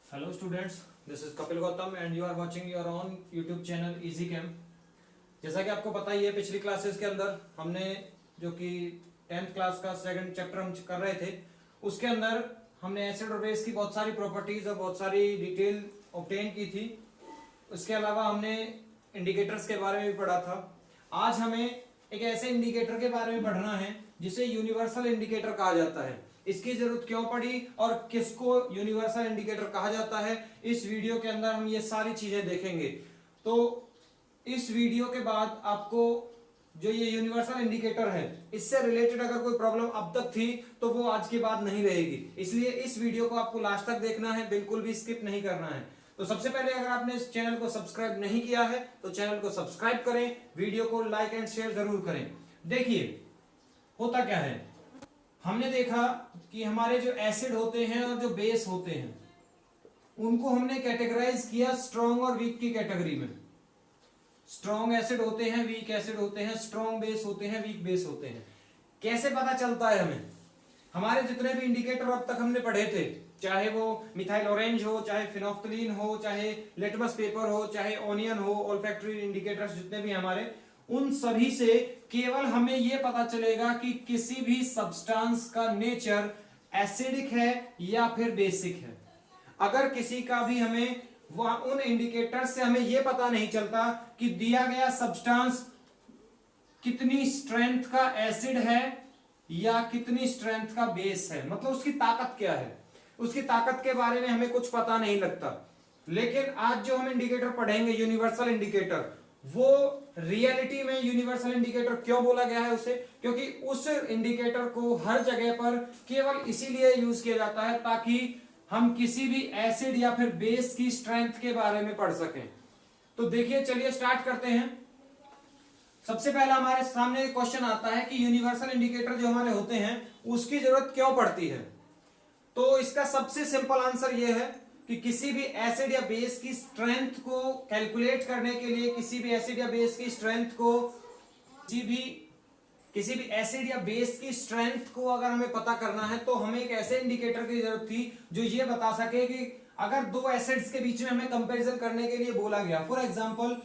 Hello students, this is Kapil Gautam and you are watching your own YouTube channel Easy Chem। जैसा कि आपको पता ही है, पिछली क्लासेस के अंदर हमने जो कि 10th क्लास का सेकंड चैप्टर हम कर रहे थे, उसके अंदर हमने एसिड और बेस की बहुत सारी प्रॉपर्टीज और बहुत सारी डिटेल ऑब्टेन की थी। उसके अलावा हमने इंडिकेटर्स के बारे में भी पढ़ा था। आज हमें एक ऐसे इंडिकेटर के बारे में पढ़ना है जिसे यूनिवर्सल इंडिकेटर कहा जाता है। इसकी जरूरत क्यों पड़ी और किसको यूनिवर्सल इंडिकेटर कहा जाता है, इस वीडियो के अंदर हम ये सारी चीजें देखेंगे। तो इस वीडियो के बाद आपको जो ये यूनिवर्सल इंडिकेटर है, इससे रिलेटेड अगर कोई प्रॉब्लम अब तक थी तो वो आज के बाद नहीं रहेगी। इसलिए इस वीडियो को आपको लास्ट तक देखना है, बिल्कुल भी स्किप नहीं करना है। तो सबसे पहले अगर आपने इस चैनल को सब्सक्राइब नहीं किया है तो चैनल को सब्सक्राइब करें, वीडियो को लाइक एंड शेयर जरूर करें। देखिए होता क्या है, हमने देखा कि हमारे जो एसिड होते हैं और जो बेस होते हैं उनको हमने कैटेगराइज किया स्ट्रॉन्ग और वीक की कैटेगरी में। स्ट्रॉन्ग एसिड होते हैं, वीक एसिड होते हैं, स्ट्रॉन्ग बेस होते हैं, वीक बेस होते हैं। कैसे पता चलता है हमें? हमारे जितने भी इंडिकेटर अब तक हमने पढ़े थे, चाहे वो मिथाइल ऑरेंज हो, चाहे फिनोफ्थलीन हो, चाहे लिटमस पेपर हो, चाहे ओनियन हो, ओल्फैक्टरी इंडिकेटर्स जितने भी हमारे, उन सभी से केवल हमें यह पता चलेगा कि किसी भी सब्सटेंस का नेचर एसिडिक है या फिर बेसिक है। अगर किसी का भी हमें उन इंडिकेटर से हमें यह पता नहीं चलता कि दिया गया सब्सटेंस कितनी स्ट्रेंथ का एसिड है या कितनी स्ट्रेंथ का बेस है, मतलब उसकी ताकत क्या है, उसकी ताकत के बारे में हमें कुछ पता नहीं लगता। लेकिन आज जो हम इंडिकेटर पढ़ेंगे यूनिवर्सल इंडिकेटर, वो रियलिटी में यूनिवर्सल इंडिकेटर क्यों बोला गया है उसे, क्योंकि उस इंडिकेटर को हर जगह पर केवल इसीलिए यूज किया जाता है ताकि हम किसी भी एसिड या फिर बेस की स्ट्रेंथ के बारे में पढ़ सकें। तो देखिए, चलिए स्टार्ट करते हैं। सबसे पहला हमारे सामने क्वेश्चन आता है कि यूनिवर्सल इंडिकेटर जो हमारे होते हैं उसकी जरूरत क्यों पड़ती है। तो इसका सबसे सिंपल आंसर यह है कि किसी भी एसिड या बेस की स्ट्रेंथ को कैलकुलेट करने के लिए, किसी भी एसिड या बेस की स्ट्रेंथ को, किसी भी एसिड या बेस की स्ट्रेंथ को अगर हमें पता करना है तो हमें एक ऐसे इंडिकेटर की जरूरत थी जो ये बता सके कि अगर दो एसिड्स के बीच में हमें कंपैरिजन करने के लिए बोला गया, फॉर एग्जांपल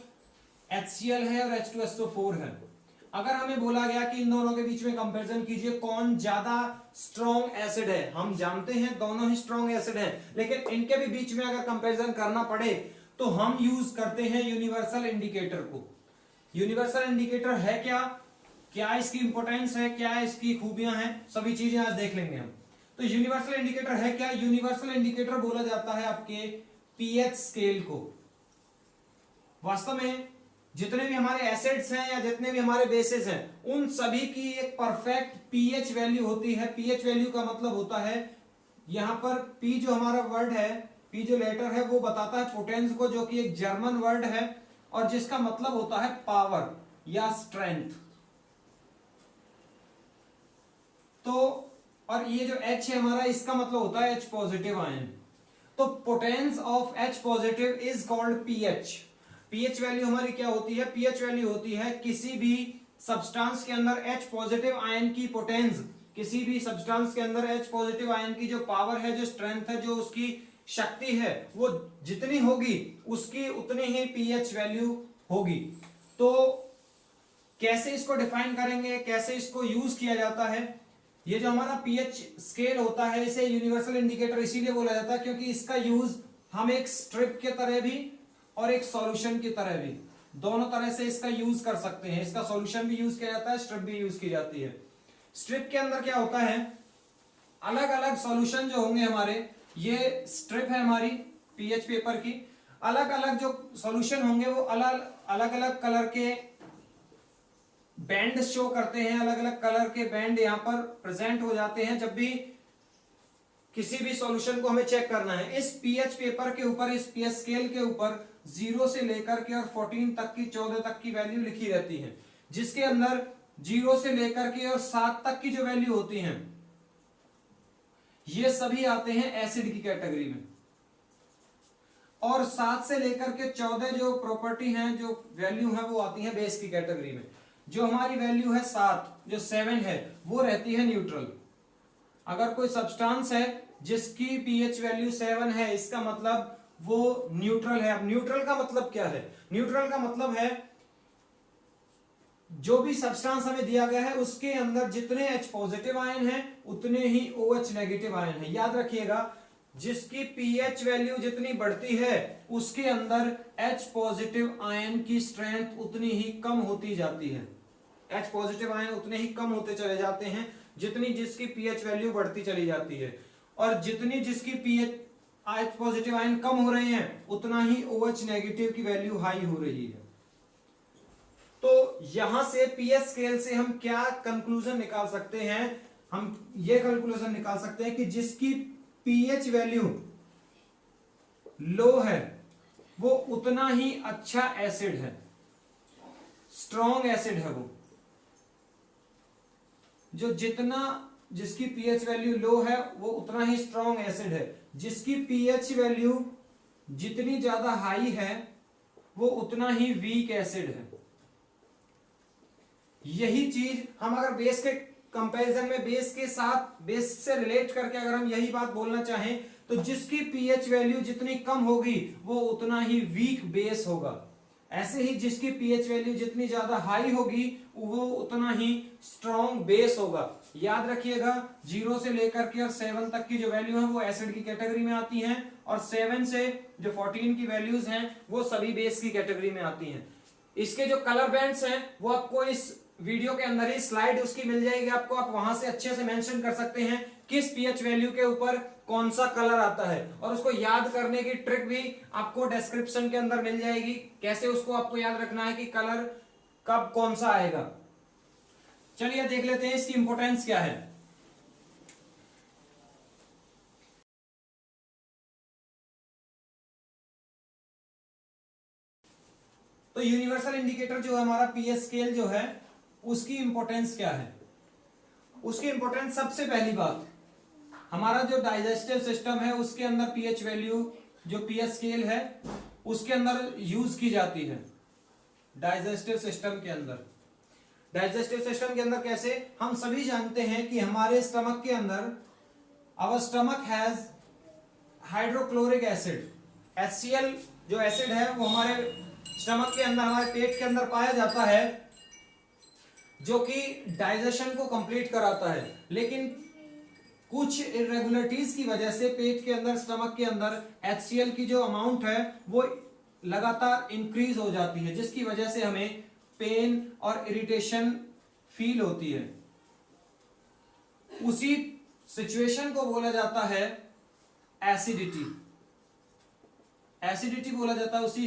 HCl है और H2SO4 है, अगर हमें बोला गया कि इन दोनों के बीच में कंपैरिजन कीजिए कौन ज्यादा स्ट्रॉन्ग एसिड है, हम जानते हैं दोनों ही स्ट्रॉन्ग एसिड हैं, लेकिन इनके भी बीच में अगर कंपैरिजन करना पड़े तो हम यूज करते हैं यूनिवर्सल इंडिकेटर को। यूनिवर्सल इंडिकेटर है क्या इसकी इंपॉर्टेंस है, क्या इसकी खूबियां हैं, सभी चीजें आज देख लेंगे हम। तो यूनिवर्सल इंडिकेटर है क्या? यूनिवर्सल इंडिकेटर बोला जाता है आपके पीएच स्केल को। वास्तव में जितने भी हमारे एसिड्स हैं या जितने भी हमारे बेसेस हैं, उन सभी की एक परफेक्ट पीएच वैल्यू होती है। पीएच वैल्यू का मतलब होता है, यहां पर पी जो हमारा वर्ड है, पी जो लेटर है, वो बताता है पोटेंस को, जो कि एक जर्मन वर्ड है और जिसका मतलब होता है पावर या स्ट्रेंथ। तो और ये जो H है हमारा, इसका मतलब होता है H पॉजिटिव आयन। तो potence of H positive is called pH. PH value हमारी क्या होती है? पीएच वैल्यू होती है किसी भी सब्सटेंस के अंदर H पॉजिटिव आयन की पोटेंस, किसी भी सब्सटेंस के अंदर H पॉजिटिव आयन की जो पावर है, जो स्ट्रेंथ है, जो उसकी शक्ति है, वो जितनी होगी उसकी उतनी ही पीएच वैल्यू होगी। तो कैसे इसको डिफाइन करेंगे, कैसे इसको यूज किया जाता है? ये जो हमारा पीएच स्केल होता है, इसे यूनिवर्सल इंडिकेटर इसीलिए बोला जाता है क्योंकि इसका यूज हम एक स्ट्रिप के तरह भी और एक सॉल्यूशन की तरह भी, दोनों तरह से इसका यूज कर सकते हैं। इसका सॉल्यूशन भी यूज किया जाता है, स्ट्रिप भी यूज की जाती है। स्ट्रिप के अंदर क्या होता है, अलग अलग सॉल्यूशन जो होंगे हमारे, ये स्ट्रिप है हमारी पीएच पेपर की, अलग अलग जो सॉल्यूशन होंगे वो अलग अलग कलर के बैंड शो करते हैं, अलग अलग कलर के बैंड यहां पर प्रेजेंट हो जाते हैं जब भी किसी भी सॉल्यूशन को हमें चेक करना है। इस पीएच पेपर के ऊपर, इस पीएच स्केल के ऊपर 0 से लेकर के और 14 तक की, 14 तक की वैल्यू लिखी रहती है, जिसके अंदर 0 से लेकर के और 7 तक की जो वैल्यू होती हैं, ये सभी आते हैं एसिड की कैटेगरी में, और 7 से लेकर के 14 जो प्रॉपर्टी हैं, जो वैल्यू है, वो आती है बेस की कैटेगरी में। जो हमारी वैल्यू है 7, जो 7 है, वो रहती है न्यूट्रल। अगर कोई सब्सटेंस है जिसकी पीएच वैल्यू 7 है, इसका मतलब वो न्यूट्रल है। अब न्यूट्रल का मतलब क्या है? न्यूट्रल का मतलब है जो भी सब्सटेंस हमें दिया गया है उसके अंदर जितने H पॉजिटिव आयन हैं उतने ही OH नेगेटिव आयन है। याद रखिएगा, जिसकी पीएच वैल्यू जितनी बढ़ती है उसके अंदर H पॉजिटिव आयन की स्ट्रेंथ उतनी ही कम होती जाती है। H पॉजिटिव आयन उतने ही कम होते चले जाते हैं जितनी जिसकी पीएच वैल्यू बढ़ती चली जाती है, और जितनी जिसकी पीएच H पॉजिटिव आयन कम हो रहे हैं उतना ही OH नेगेटिव की वैल्यू हाई हो रही है। तो यहां से पीएच स्केल से हम क्या कंक्लूजन निकाल सकते हैं? हम ये कंक्लूजन निकाल सकते हैं कि जिसकी पीएच वैल्यू लो है वो उतना ही अच्छा एसिड है, स्ट्रॉन्ग एसिड है वो। जो जिसकी पीएच वैल्यू लो है वो उतना ही स्ट्रॉन्ग एसिड है। जिसकी पीएच वैल्यू जितनी ज्यादा हाई है वो उतना ही वीक एसिड है। यही चीज हम अगर बेस के कंपैरिजन में बेस से रिलेट करके अगर हम यही बात बोलना चाहें तो जिसकी पीएच वैल्यू जितनी कम होगी वो उतना ही वीक बेस होगा। ऐसे ही जिसकी पीएच वैल्यू जितनी ज्यादा हाई होगी वो उतना ही स्ट्रॉन्ग बेस होगा। याद रखिएगा, 0 से लेकर के और 7 तक की जो वैल्यू है वो एसिड की कैटेगरी में आती हैं, और 7 से जो 14 की वैल्यूज हैं वो सभी बेस की कैटेगरी में आती हैं। इसके जो कलर बैंड्स हैं वो आपको इस वीडियो के अंदर ही स्लाइड उसकी मिल जाएगी आपको, आप वहां से अच्छे से मेंशन कर सकते हैं किस पीएच वैल्यू के ऊपर कौन सा कलर आता है, और उसको याद करने की ट्रिक भी आपको डिस्क्रिप्शन के अंदर मिल जाएगी, कैसे उसको आपको याद रखना है कि कलर कब कौन सा आएगा। चलिए देख लेते हैं इसकी इंपॉर्टेंस क्या है। तो यूनिवर्सल इंडिकेटर जो है हमारा पीएच स्केल जो है उसकी इंपॉर्टेंस क्या है? उसकी इंपॉर्टेंस सबसे पहली बात, हमारा जो डाइजेस्टिव सिस्टम है उसके अंदर पीएच वैल्यू जो पीएच स्केल है उसके अंदर यूज की जाती है। डाइजेस्टिव सिस्टम के अंदर कैसे? हम सभी जानते हैं कि हमारे स्टमक के अंदर our stomach has hydrochloric acid, HCl जो एसिड है वो हमारे स्टमक के अंदर, हमारे पेट के अंदर पाया जाता है, जो कि डाइजेशन को कंप्लीट कराता है। लेकिन कुछ इरेगुलरिटीज की वजह से पेट के अंदर, स्टमक के अंदर HCl की जो अमाउंट है वो लगातार इंक्रीज हो जाती है, जिसकी वजह से हमें पेन और इरिटेशन फील होती है। उसी सिचुएशन को बोला जाता है एसिडिटी। एसिडिटी बोला जाता है उसी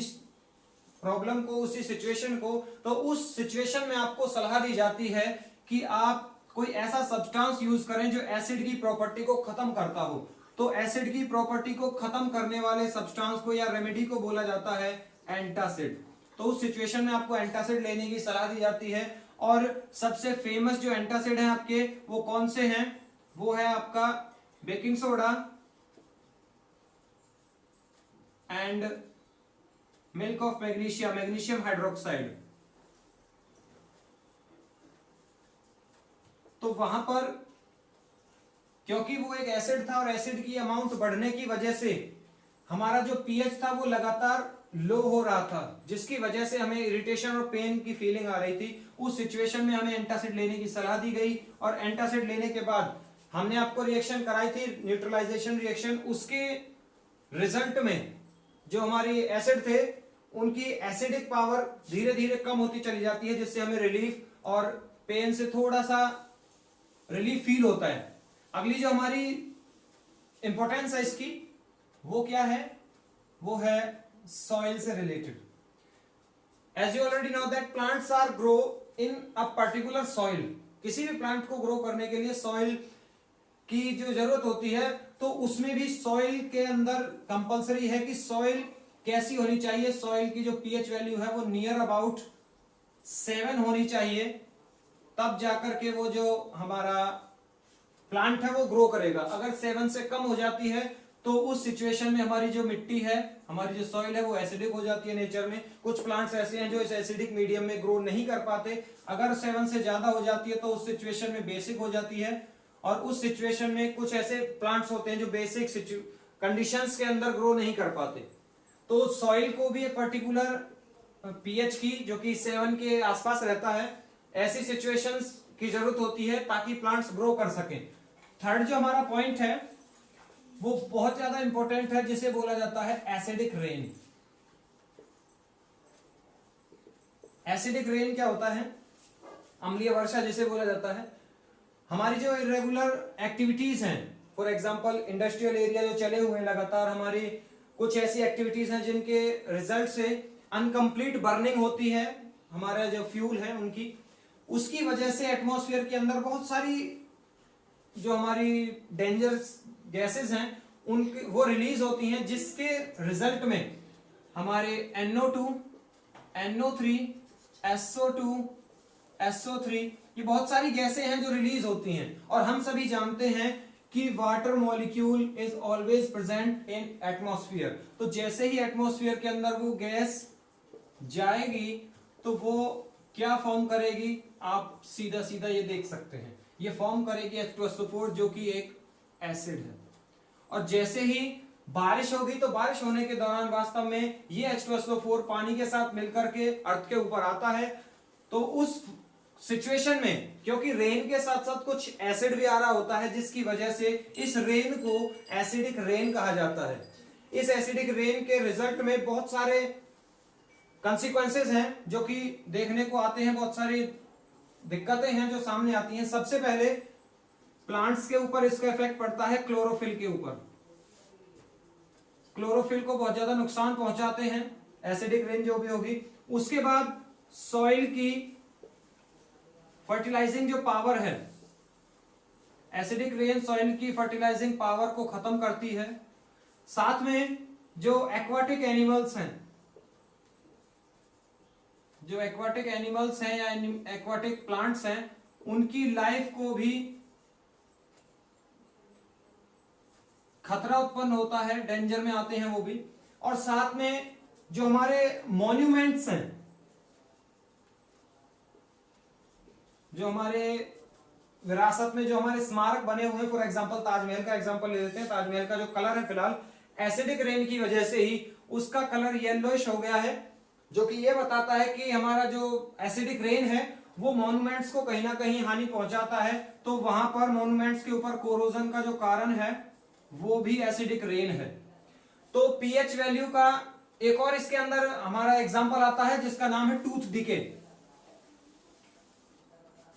प्रॉब्लम को, उसी सिचुएशन को। तो उस सिचुएशन में आपको सलाह दी जाती है कि आप कोई ऐसा सब्सटेंस यूज करें जो एसिड की प्रॉपर्टी को खत्म करता हो। तो एसिड की प्रॉपर्टी को खत्म करने वाले सब्सटेंस को या रेमेडी को बोला जाता है एंटासिड। तो उस सिचुएशन में आपको एंटासिड लेने की सलाह दी जाती है। और सबसे फेमस जो एंटासिड है आपके वो कौन से हैं? वो है आपका baking soda and milk of magnesium hydroxide. तो वहां पर क्योंकि वो एक एसिड था और एसिड की अमाउंट बढ़ने की वजह से हमारा जो पीएच था वो लगातार लो हो रहा था, जिसकी वजह से हमें इरिटेशन और पेन की फीलिंग आ रही थी। उस सिचुएशन में हमें एंटासिड लेने की सलाह दी गई, और एंटासिड लेने के बाद हमने आपको रिएक्शन कराई थी, न्यूट्रलाइजेशन रिएक्शन। उसके रिजल्ट में जो हमारी एसिड थे उनकी एसिडिक पावर धीरे धीरे कम होती चली जाती है, जिससे हमें रिलीफ और पेन से थोड़ा सा रिलीफ फील होता है। अगली जो हमारी इंपॉर्टेंस है इसकी वो क्या है? वो है सॉइल से related. As you already know that plants are grow in a particular soil. किसी भी प्लांट को ग्रो करने के लिए सॉइल की जो जरूरत होती है, तो उसमें भी सॉइल के अंदर कंपलसरी है कि सॉइल कैसी होनी चाहिए। सॉइल की जो पीएच वैल्यू है वो नियर अबाउट 7 होनी चाहिए, तब जाकर के वो जो हमारा प्लांट है वो ग्रो करेगा। अगर 7 से कम हो जाती है तो उस सिचुएशन में हमारी जो मिट्टी है, हमारी जो सॉइल है वो एसिडिक हो जाती है नेचर में। कुछ प्लांट्स ऐसे हैं जो इस एसिडिक मीडियम में ग्रो नहीं कर पाते। अगर 7 से ज्यादा हो जाती है तो उस सिचुएशन में बेसिक हो जाती है। और उस सिचुएशन में कुछ ऐसे प्लांट्स होते हैं जो बेसिक कंडीशंस के अंदर ग्रो नहीं कर पाते। तो सॉइल को भी एक पर्टिकुलर पीएच की जो कि 7 के आसपास रहता है, ऐसी सिचुएशंस की जरूरत होती है ताकि प्लांट्स ग्रो कर सकें। थर्ड जो हमारा पॉइंट है वो बहुत ज्यादा इंपॉर्टेंट है, जिसे बोला जाता है एसिडिक रेन। एसिडिक रेन क्या होता है? अम्लीय वर्षा जिसे बोला जाता है। हमारी जो इरेगुलर एक्टिविटीज हैं, फॉर एग्जांपल इंडस्ट्रियल एरिया जो चले हुए हैं लगातार, हमारी कुछ ऐसी एक्टिविटीज हैं जिनके रिजल्ट से अनकंप्लीट बर्निंग होती है, हमारा जो फ्यूल है उनकी, उसकी वजह से एटमॉस्फेयर के अंदर बहुत सारी जो हमारी डेंजरस गैसेस हैं उनकी वो रिलीज होती हैं, जिसके रिजल्ट में हमारे NO2, NO3, SO2, SO3 ये बहुत सारी गैसें हैं जो रिलीज होती हैं। और हम सभी जानते हैं कि water molecule is always present in atmosphere. तो जैसे ही एटमॉस्फेयर के अंदर वो गैस जाएगी तो वो क्या फॉर्म करेगी, आप सीधा सीधा ये देख सकते हैं, ये फॉर्म करेगी H2SO4 जो कि एक एसिड है। और जैसे ही बारिश होगी तो बारिश होने के दौरान वास्तव में ये H2SO4 पानी के साथ मिलकर के अर्थ के ऊपर आता है। तो उस सिचुएशन में क्योंकि रेन के साथ साथ कुछ एसिड भी आ रहा होता है, जिसकी वजह से इस रेन को एसिडिक रेन कहा जाता है। इस एसिडिक रेन के रिजल्ट में बहुत सारे कंसिक्वेंसेस हैं जो कि देखने को आते हैं, बहुत सारी दिक्कतें हैं जो सामने आती हैं। सबसे पहले प्लांट्स के ऊपर इसका इफेक्ट पड़ता है क्लोरोफिल के ऊपर। क्लोरोफिल को बहुत ज्यादा नुकसान पहुंचाते हैं एसिडिक रेन जो भी होगी। उसके बाद सॉइल की फर्टिलाइजिंग जो पावर है, एसिडिक रेन सॉइल की फर्टिलाइजिंग पावर को खत्म करती है। साथ में जो एक्वाटिक एनिमल्स हैं, जो एक्वाटिक एनिमल्स हैं या एक्वाटिक प्लांट्स हैं, उनकी लाइफ को भी खतरा उत्पन्न होता है, डेंजर में आते हैं वो भी। और साथ में जो हमारे मॉन्यूमेंट्स हैं, जो हमारे विरासत में जो हमारे स्मारक बने हुए हैं, फॉर एग्जांपल ताजमहल का एग्जांपल ले लेते हैं। ताजमहल का जो कलर है फिलहाल एसिडिक रेन की वजह से ही उसका कलर येलोइश हो गया है, जो कि ये बताता है कि हमारा जो एसिडिक रेन है वो मॉन्यूमेंट्स को कहीं ना कहीं हानि पहुंचाता है। तो वहां पर मॉन्यूमेंट्स के ऊपर कोरोजन का जो कारण है वो भी एसिडिक रेन है। तो पीएच वैल्यू का एक और इसके अंदर हमारा एग्जांपल आता है जिसका नाम है टूथ डिके।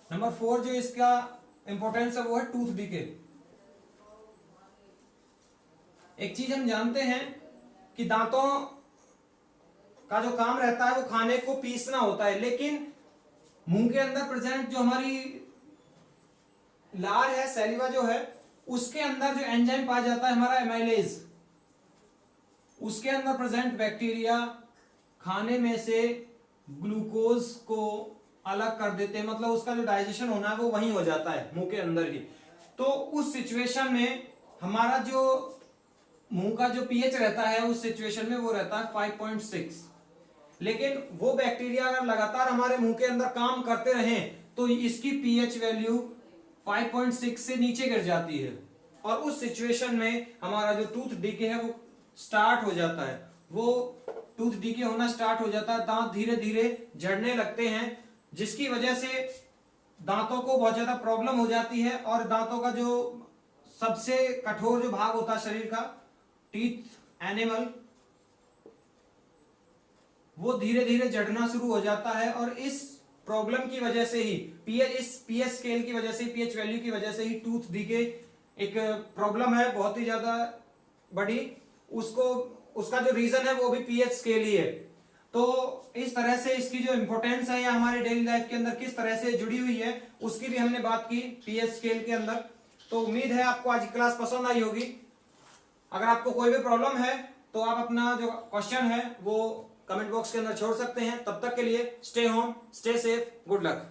नंबर 4 जो इसका इंपॉर्टेंस है वो है टूथ डिके। एक चीज हम जानते हैं कि दांतों का जो काम रहता है वो खाने को पीसना होता है, लेकिन मुंह के अंदर प्रेजेंट जो हमारी लार है, सैलिवा जो है, उसके अंदर जो एंजाइम पाया जाता है हमारा एमाइलेज, उसके अंदर प्रेजेंट बैक्टीरिया खाने में से ग्लूकोज को अलग कर देते हैं, मतलब उसका जो डाइजेशन होना है वो वहीं हो जाता है मुंह के अंदर ही। तो उस सिचुएशन में हमारा जो मुंह का जो पीएच रहता है उस सिचुएशन में वो रहता है 5.6। लेकिन वो बैक्टीरिया अगर लगातार हमारे मुंह के अंदर काम करते रहें तो इसकी पीएच वैल्यू 5.6 से नीचे गिर जाती है, और उस सिचुएशन में हमारा जो टूथ डीके है वो स्टार्ट हो जाता है। वो टूथ डीके होना स्टार्ट हो जाता है, दांत धीरे धीरे झड़ने लगते हैं, जिसकी वजह से दांतों को बहुत ज्यादा प्रॉब्लम हो जाती है। और दांतों का जो सबसे कठोर जो भाग होता है शरीर का, टीथ एनिमल, वो धीरे धीरे जड़ना शुरू हो जाता है। और इस प्रॉब्लम की वजह से ही इस पीएच स्केल की वजह से, पीएच वैल्यू की वजह से ही टूथ डीके एक प्रॉब्लम है बहुत ही ज्यादा बड़ी। उसका जो रीजन है वो भी पीएच स्केल ही है। तो इस तरह से इसकी जो इंपॉर्टेंस है या हमारे डेली लाइफ के अंदर किस तरह से जुड़ी हुई है उसकी भी हमने बात की पीएच स्केल के अंदर। तो उम्मीद है आपको आज की क्लास पसंद आई होगी। अगर आपको कोई भी प्रॉब्लम है तो आप अपना जो क्वेश्चन है वो कमेंट बॉक्स के अंदर छोड़ सकते हैं। तब तक के लिए stay home, stay safe, good luck.